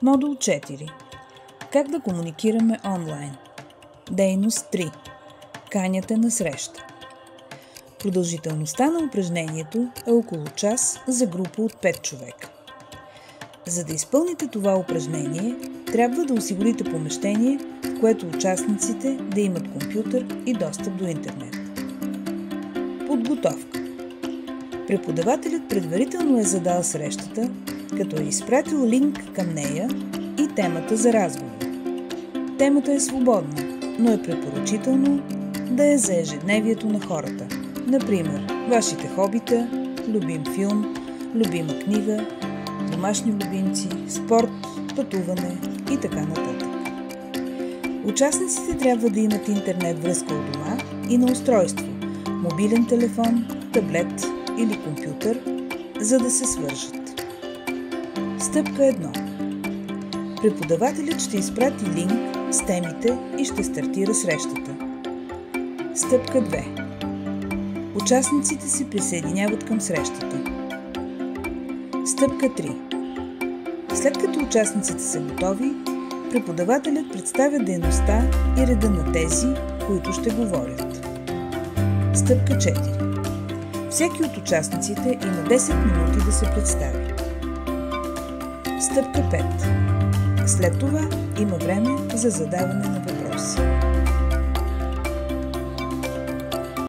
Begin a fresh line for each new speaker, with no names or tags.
Модул 4. Как да комуникираме онлайн? Дейност 3. Каняте на среща. Продължителността на упражнението е около час за група от 5 човека. За да изпълните това упражнение, трябва да осигурите помещение, в което участниците да имат компютър и достъп до интернет. Подготовка. Преподавателят предварително е задал срещата, като е изпратил линк към нея и темата за разговор. Темата е свободна, но е препоръчително да е за ежедневието на хората. Например, вашите хобита, любим филм, любима книга, домашни любимци, спорт, пътуване и така нататък. Участниците трябва да имат интернет връзка от дома и на устройство, мобилен телефон, таблет или компютър, за да се свържат. Стъпка 1. Преподавателят ще изпрати линк с темите и ще стартира срещата. Стъпка 2. Участниците се присъединяват към срещата. Стъпка 3. След като участниците са готови, преподавателят представя дейността и реда на тези, които ще говорят. Стъпка 4. Всеки от участниците има 10 минути да се представи. Стъпка 5. След това има време за задаване на въпроси.